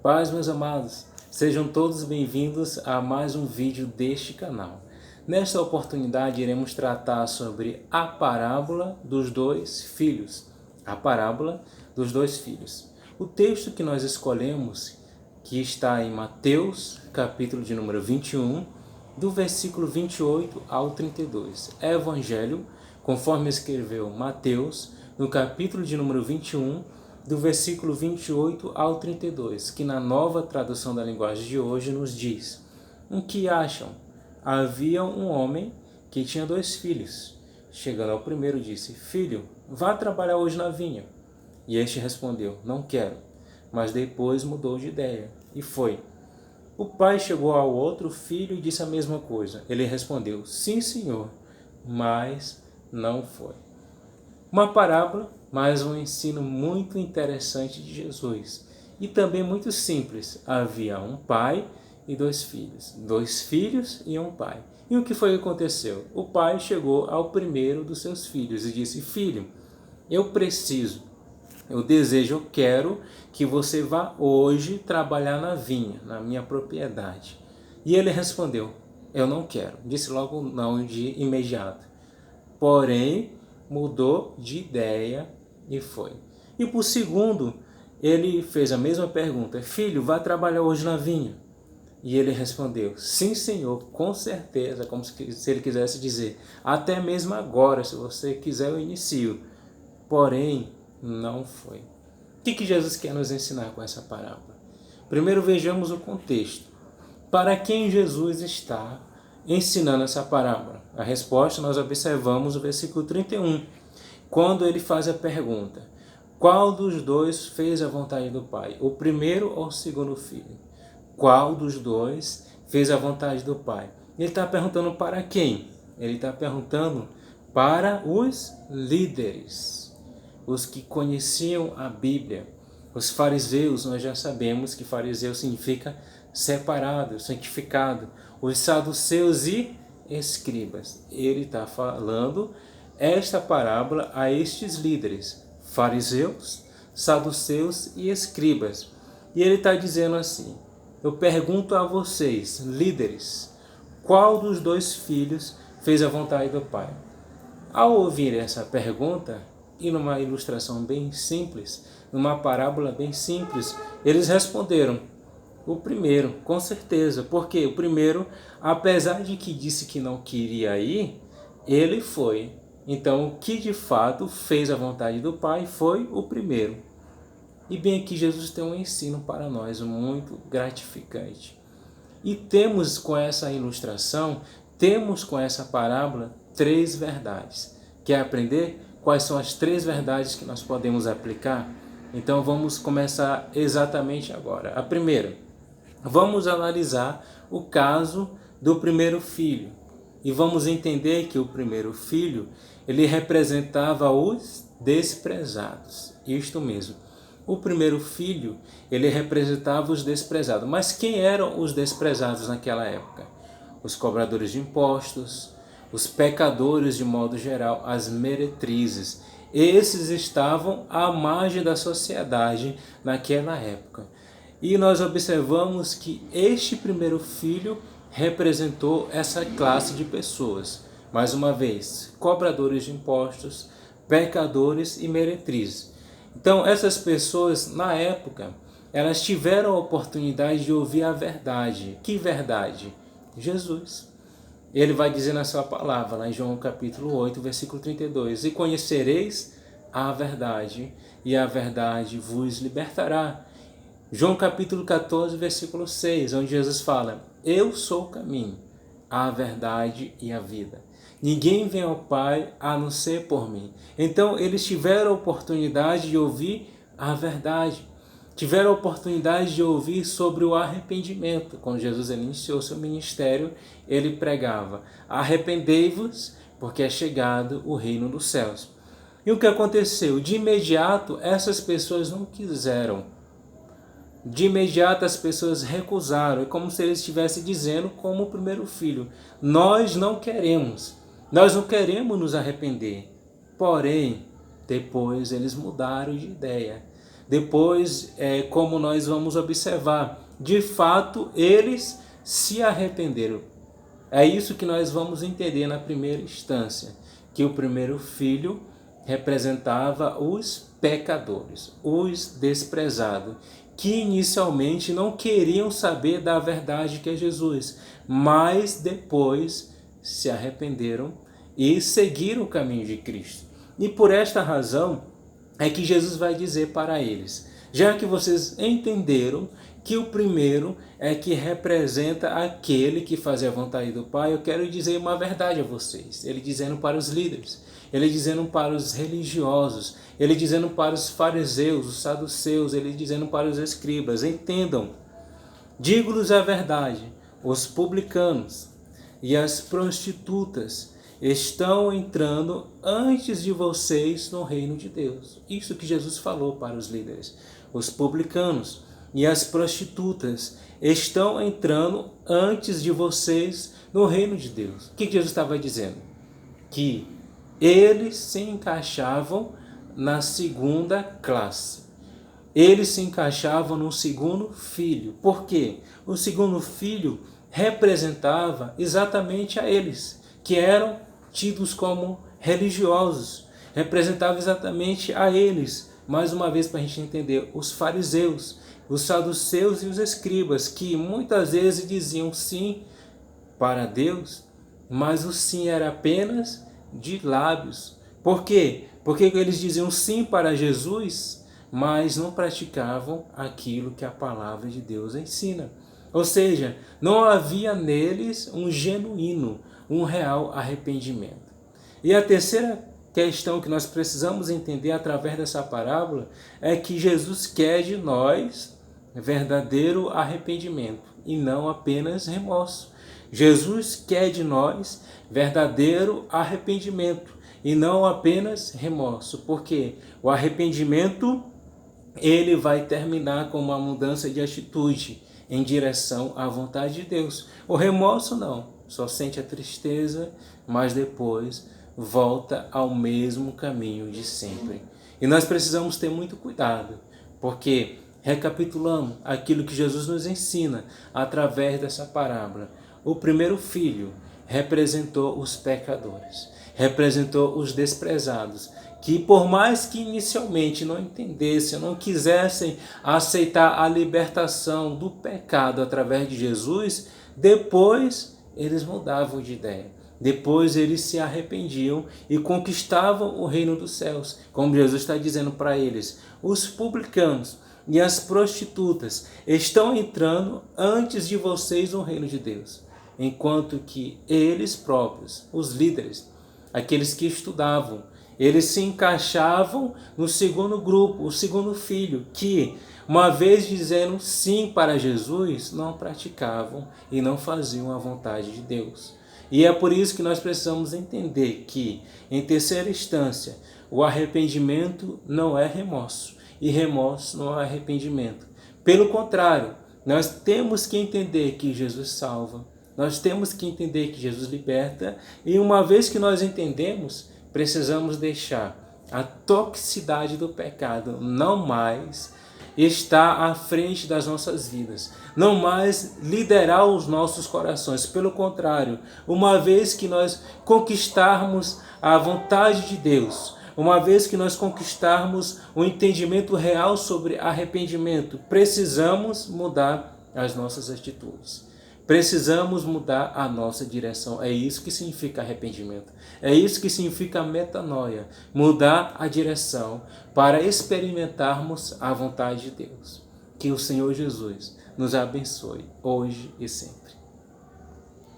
Paz, meus amados, sejam todos bem-vindos a mais um vídeo deste canal. Nesta oportunidade iremos tratar sobre a parábola dos dois filhos. A parábola dos dois filhos. O texto que nós escolhemos, que está em Mateus, capítulo de número 21, do versículo 28 ao 32. É Evangelho, conforme escreveu Mateus, no capítulo de número 21, do versículo 28 ao 32, que na nova tradução da linguagem de hoje nos diz: o que acham? Havia um homem que tinha 2 filhos. Chegando ao primeiro, disse: filho, vá trabalhar hoje na vinha. E este respondeu: não quero. Mas depois mudou de ideia e foi. O pai chegou ao outro filho e disse a mesma coisa. Ele respondeu: sim, senhor, mas não foi. Uma parábola, mas um ensino muito interessante de Jesus. E também muito simples. Havia um pai e 2 filhos. 2 filhos e um pai. E o que foi que aconteceu? O pai chegou ao primeiro dos seus filhos e disse: filho, eu desejo, eu quero que você vá hoje trabalhar na vinha, na minha propriedade. E ele respondeu: eu não quero. Disse logo não de imediato. Porém, mudou de ideia e foi. E por segundo, ele fez a mesma pergunta: filho, vá trabalhar hoje na vinha? E ele respondeu: sim, senhor, com certeza, como se ele quisesse dizer: até mesmo agora, se você quiser, eu inicio. Porém, não foi. O que Jesus quer nos ensinar com essa parábola? Primeiro vejamos o contexto. Para quem Jesus está ensinando essa parábola? A resposta nós observamos no versículo 31, quando ele faz a pergunta: qual dos dois fez a vontade do Pai? O primeiro ou o segundo filho? Qual dos dois fez a vontade do Pai? Ele está perguntando para quem? Ele está perguntando para os líderes, os que conheciam a Bíblia. Os fariseus, nós já sabemos que fariseu significa separado, santificado. Os saduceus e escribas. Ele está falando esta parábola a estes líderes, fariseus, saduceus e escribas. E ele está dizendo assim: eu pergunto a vocês, líderes, qual dos 2 filhos fez a vontade do Pai? Ao ouvir essa pergunta, e numa ilustração bem simples, numa parábola bem simples, eles responderam: o primeiro, com certeza. Porque o primeiro, apesar de que disse que não queria ir, ele foi. Então, o que de fato fez a vontade do Pai foi o primeiro. E bem aqui Jesus tem um ensino para nós muito gratificante. E temos com essa ilustração, temos com essa parábola 3 verdades. Quer aprender quais são as 3 verdades que nós podemos aplicar? Então vamos começar exatamente agora. A primeira, vamos analisar o caso do primeiro filho. E vamos entender que o primeiro filho, ele representava os desprezados. Isto mesmo. O primeiro filho, ele representava os desprezados. Mas quem eram os desprezados naquela época? Os cobradores de impostos, os pecadores de modo geral, as meretrizes. Esses estavam à margem da sociedade naquela época. E nós observamos que este primeiro filho representou essa classe de pessoas. Mais uma vez, cobradores de impostos, pecadores e meretrizes. Então, essas pessoas, na época, elas tiveram a oportunidade de ouvir a verdade. Que verdade? Jesus. Ele vai dizer na sua palavra, lá em João capítulo 8, versículo 32, e conhecereis a verdade, e a verdade vos libertará. João capítulo 14, versículo 6, onde Jesus fala: eu sou o caminho, a verdade e a vida. Ninguém vem ao Pai a não ser por mim. Então eles tiveram a oportunidade de ouvir a verdade. Tiveram a oportunidade de ouvir sobre o arrependimento. Quando Jesus iniciou seu ministério, ele pregava: arrependei-vos, porque é chegado o reino dos céus. E o que aconteceu? De imediato, essas pessoas não quiseram. De imediato as pessoas recusaram. É como se eles estivessem dizendo, como o primeiro filho: nós não queremos nos arrepender. Porém, depois eles mudaram de ideia. Depois, como nós vamos observar, de fato, eles se arrependeram. É isso que nós vamos entender na primeira instância, que o primeiro filho representava os pecadores, os desprezados, que inicialmente não queriam saber da verdade que é Jesus, mas depois se arrependeram e seguiram o caminho de Cristo. E por esta razão é que Jesus vai dizer para eles: já que vocês entenderam que o primeiro é que representa aquele que faz a vontade do Pai, eu quero dizer uma verdade a vocês. Ele dizendo para os líderes, ele dizendo para os religiosos, ele dizendo para os fariseus, os saduceus, ele dizendo para os escribas: entendam, digo-lhes a verdade, os publicanos e as prostitutas estão entrando antes de vocês no reino de Deus. Isso que Jesus falou para os líderes. Os publicanos e as prostitutas estão entrando antes de vocês no reino de Deus. O que Jesus estava dizendo? Que eles se encaixavam na segunda classe. Eles se encaixavam no segundo filho. Por quê? O segundo filho representava exatamente a eles, que eram tidos como religiosos. Representava exatamente a eles, mais uma vez para a gente entender, os fariseus, os saduceus e os escribas, que muitas vezes diziam sim para Deus, mas o sim era apenas de lábios. Por quê? Porque eles diziam sim para Jesus, mas não praticavam aquilo que a palavra de Deus ensina. Ou seja, não havia neles um genuíno, um real arrependimento. E a terceira questão que nós precisamos entender através dessa parábola é que Jesus quer de nós verdadeiro arrependimento e não apenas remorso. Jesus quer de nós verdadeiro arrependimento e não apenas remorso, porque o arrependimento ele vai terminar com uma mudança de atitude em direção à vontade de Deus. O remorso não, só sente a tristeza, mas depois volta ao mesmo caminho de sempre. E nós precisamos ter muito cuidado, porque recapitulando aquilo que Jesus nos ensina através dessa parábola, o primeiro filho representou os pecadores, representou os desprezados, que por mais que inicialmente não entendessem, não quisessem aceitar a libertação do pecado através de Jesus, depois eles mudavam de ideia. Depois eles se arrependiam e conquistavam o reino dos céus. Como Jesus está dizendo para eles, os publicanos e as prostitutas estão entrando antes de vocês no reino de Deus. Enquanto que eles próprios, os líderes, aqueles que estudavam, eles se encaixavam no segundo grupo, o segundo filho, que, uma vez dizendo sim para Jesus, não praticavam e não faziam a vontade de Deus. E é por isso que nós precisamos entender que, em terceira instância, o arrependimento não é remorso, e remorso não é arrependimento. Pelo contrário, nós temos que entender que Jesus salva, nós temos que entender que Jesus liberta, e uma vez que nós entendemos, precisamos deixar a toxicidade do pecado não mais estar à frente das nossas vidas, não mais liderar os nossos corações. Pelo contrário, uma vez que nós conquistarmos a vontade de Deus, uma vez que nós conquistarmos o entendimento real sobre arrependimento, precisamos mudar as nossas atitudes. Precisamos mudar a nossa direção. É isso que significa arrependimento. É isso que significa metanoia. Mudar a direção para experimentarmos a vontade de Deus. Que o Senhor Jesus nos abençoe hoje e sempre.